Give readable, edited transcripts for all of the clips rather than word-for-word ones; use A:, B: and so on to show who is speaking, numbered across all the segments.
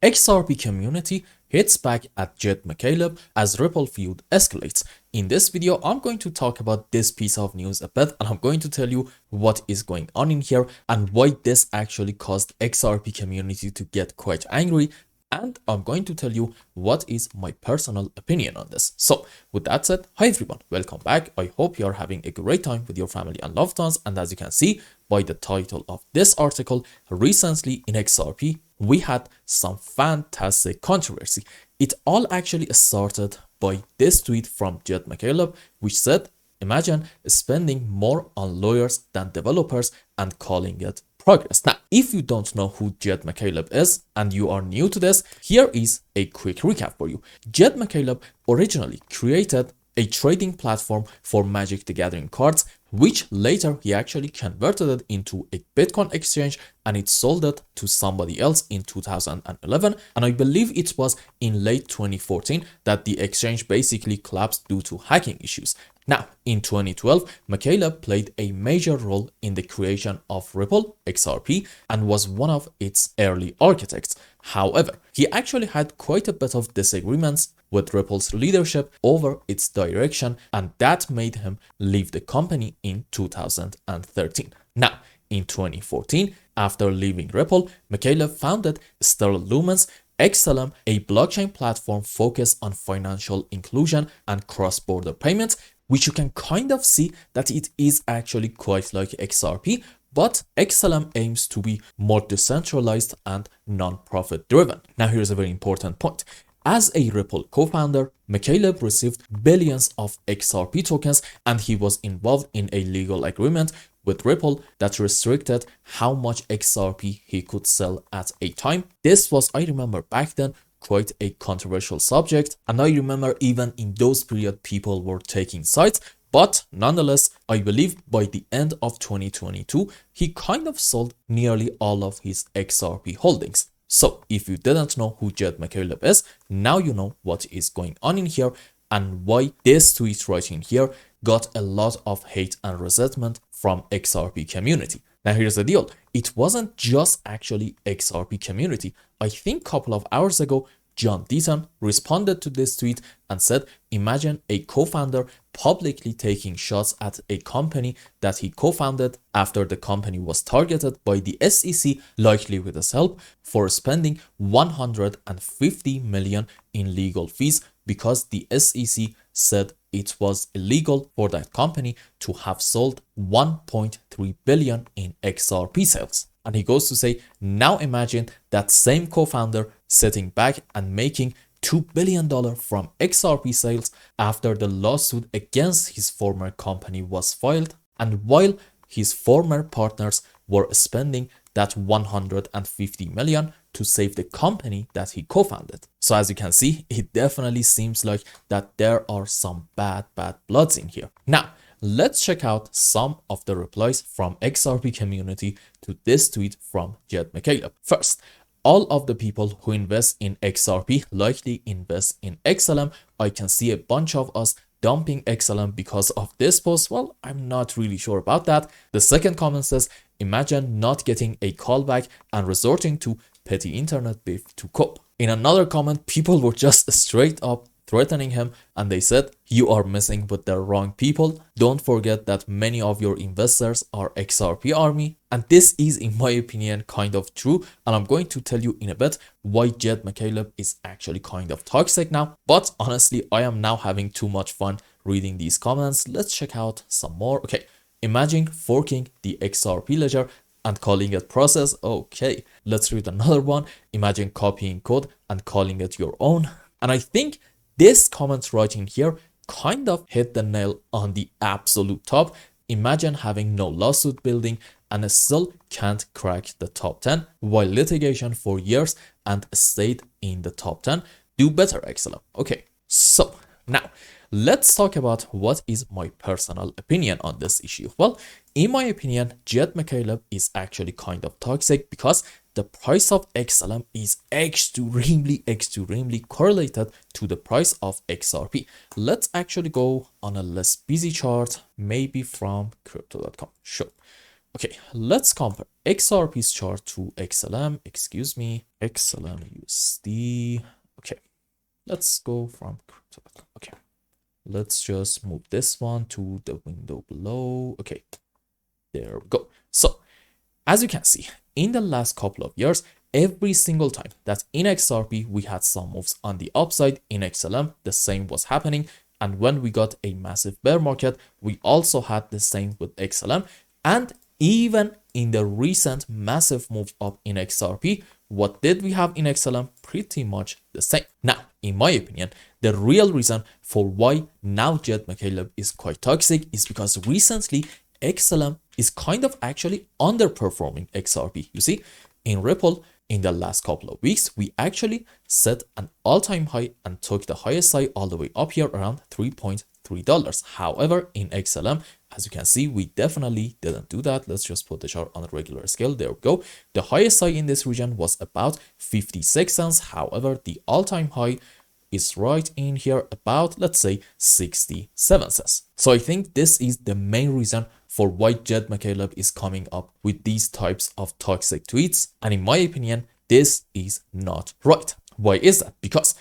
A: XRP community hits back at Jed McCaleb as Ripple feud escalates. In this video, I'm going to talk about this piece of news a bit, and I'm going to tell you what is going on in here and why this actually caused XRP community to get quite angry. And I'm going to tell you what is my personal opinion on this. So with that said, hi everyone, welcome back. I hope you're having a great time with your family and loved ones. And as you can see by the title of this article, recently in XRP, we had some fantastic controversy. It all actually started by this tweet from Jed McCaleb, which said, imagine spending more on lawyers than developers and calling it progress. Now, if you don't know who Jed McCaleb is and you are new to this, here is a quick recap for you. Jed McCaleb originally created a trading platform for Magic the Gathering cards, which later he actually converted it into a Bitcoin exchange and it sold it to somebody else in 2011. And I believe it was in late 2014 that the exchange basically collapsed due to hacking issues. Now, in 2012, McCaleb played a major role in the creation of Ripple, XRP, and was one of its early architects. However, he actually had quite a bit of disagreements with Ripple's leadership over its direction, and that made him leave the company in 2013. Now, in 2014, after leaving Ripple, McCaleb founded Stellar Lumens XLM, a blockchain platform focused on financial inclusion and cross-border payments, which you can kind of see that it is actually quite like XRP, but XLM aims to be more decentralized and non-profit driven. Now, here's a very important point. As a Ripple co-founder, McCaleb received billions of XRP tokens, and he was involved in a legal agreement with Ripple that restricted how much XRP he could sell at a time. This was, I remember back then, quite a controversial subject, and I remember even in those period people were taking sides. But nonetheless, I believe by the end of 2022, he kind of sold nearly all of his XRP holdings. So if you didn't know who Jed McCaleb is, now you know what is going on in here and why this tweet right in here got a lot of hate and resentment from XRP community. Now here's the deal. It wasn't just actually XRP community. I think a couple of hours ago, John Deaton responded to this tweet and said, imagine a co-founder publicly taking shots at a company that he co-founded after the company was targeted by the SEC, likely with his help, for spending 150 million in legal fees because the SEC said it was illegal for that company to have sold 1.3 billion in XRP sales. And he goes to say, now imagine that same co-founder sitting back and making $2 billion from XRP sales after the lawsuit against his former company was filed, and while his former partners were spending that 150 million to save the company that he co-founded. So as you can see, it definitely seems like that there are some bad bloods in here. Now, let's check out some of the replies from XRP community to this tweet from Jed McCaleb. First, all of the people who invest in XRP likely invest in XLM. I can see a bunch of us dumping XLM because of this post. Well, I'm not really sure about that. The second comment says, imagine not getting a callback and resorting to petty internet beef to cope. In another comment, people were just straight up threatening him, and they said, you are messing with the wrong people. Don't forget that many of your investors are XRP army. And this is, in my opinion, kind of true, and I'm going to tell you in a bit why Jed McCaleb is actually kind of toxic now. But honestly, I am now having too much fun reading these comments. Let's check out some more. Okay, imagine forking the XRP ledger and calling it process. Okay, let's read another one. Imagine copying code and calling it your own. And I think this comment right in here kind of hit the nail on the absolute top. Imagine having no lawsuit building and still can't crack the top 10 while litigation for years and stayed in the top 10. Do better, XLM. Okay, so now let's talk about what is my personal opinion on this issue. Well, in my opinion, Jed McCaleb is actually kind of toxic because the price of XLM is extremely correlated to the price of XRP. Let's actually go on a less busy chart, maybe from crypto.com. Sure. Okay, let's compare XRP's chart to XLM. Excuse me, XLM USD. Okay, let's go from crypto. Okay, let's just move this one to the window below. Okay, there we go. So as you can see, in the last couple of years, every single time that in XRP we had some moves on the upside, in XLM the same was happening. And when we got a massive bear market, we also had the same with XLM. And even in the recent massive move up in XRP, what did we have in XLM? Pretty much the same. Now, in my opinion, the real reason for why now Jed McCaleb is quite toxic is because recently XLM is kind of actually underperforming XRP. You see, in Ripple, in the last couple of weeks, we actually set an all-time high and took the highest high all the way up here around $3.3. However, in XLM, as you can see, we definitely didn't do that. Let's just put the chart on a regular scale. There we go. The highest high in this region was about 56 cents. However, the all-time high is right in here about, let's say, 67 cents. So I think this is the main reason for why Jed McCaleb is coming up with these types of toxic tweets. And in my opinion, this is not right. Why is that? Because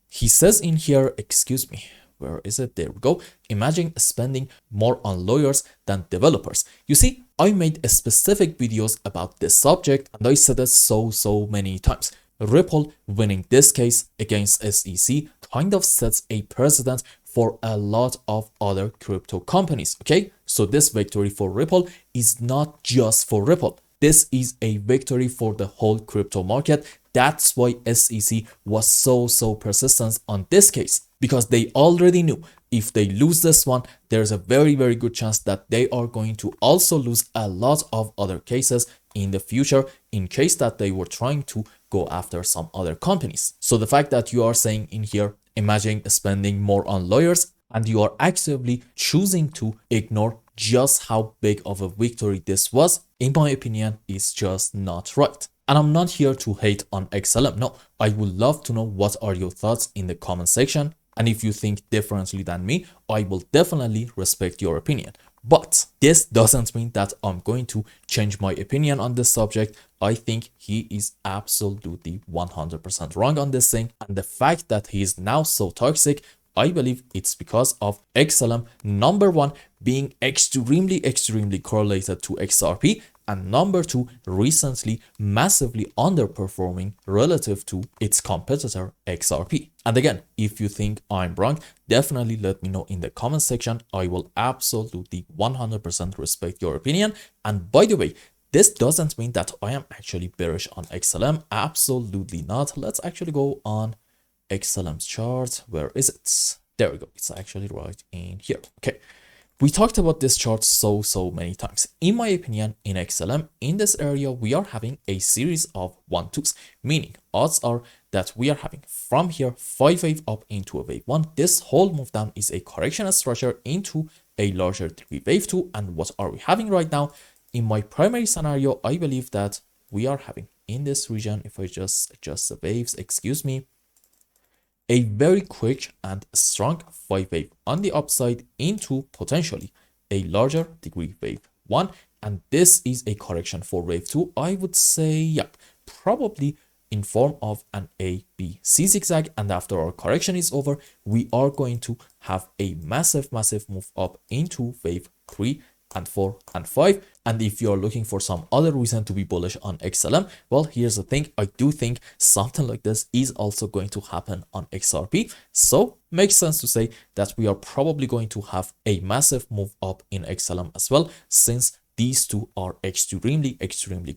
A: he says in here, excuse me, where is it? There we go. Imagine spending more on lawyers than developers. You see, I made specific videos about this subject and I said it so many times. Ripple winning this case against SEC kind of sets a precedent for a lot of other crypto companies, okay? So this victory for Ripple is not just for Ripple. This is a victory for the whole crypto market. That's why SEC was so persistent on this case, because they already knew if they lose this one, there's a very good chance that they are going to also lose a lot of other cases in the future in case that they were trying to go after some other companies. So the fact that you are saying in here, imagine spending more on lawyers, and you are actively choosing to ignore just how big of a victory this was, in my opinion, is just not right. And I'm not here to hate on XLM. No, I would love to know what are your thoughts in the comment section. And if you think differently than me, I will definitely respect your opinion. But this doesn't mean that I'm going to change my opinion on this subject. I think he is absolutely 100% wrong on this thing. And the fact that he is now so toxic, I believe it's because of XLM, number one, being extremely correlated to XRP, and number two, recently massively underperforming relative to its competitor XRP. And again, if you think I'm wrong, definitely let me know in the comment section. I will absolutely 100% respect your opinion. And by the way, this doesn't mean that I am actually bearish on XLM. Absolutely not. Let's actually go on XLM's chart. Where is it? There we go. It's actually right in here. Okay. We talked about this chart so many times. In my opinion, in XLM, in this area, we are having a series of 1-2s, meaning odds are that we are having from here 5 wave up into a wave 1. This whole move down is a correction structure into a larger degree wave 2. And what are we having right now? In my primary scenario, I believe that we are having in this region, if I just adjust the waves, excuse me, a very quick and strong 5 wave on the upside into potentially a larger degree wave 1. And this is a correction for wave 2. I would say, yep, probably in form of an A, B, C zigzag. And after our correction is over, we are going to have a massive move up into wave 3 and 4 and 5. And if you're looking for some other reason to be bullish on XLM, well, here's the thing. I do think something like this is also going to happen on XRP. So makes sense to say that we are probably going to have a massive move up in XLM as well, since these two are extremely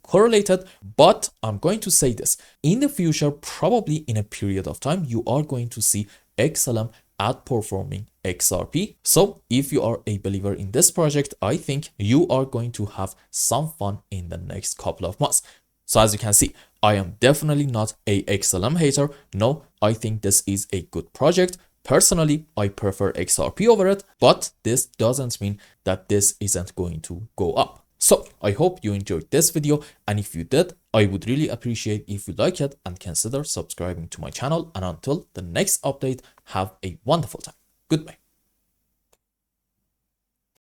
A: correlated. But I'm going to say this, in the future, probably in a period of time, you are going to see XLM outperforming XRP. So if you are a believer in this project, I think you are going to have some fun in the next couple of months. So as you can see, I am definitely not a XLM hater. No, I think this is a good project. Personally, I prefer XRP over it, but this doesn't mean that this isn't going to go up. So I hope you enjoyed this video, and if you did, I would really appreciate if you like it and consider subscribing to my channel. And until the next update, have a wonderful time. Goodbye.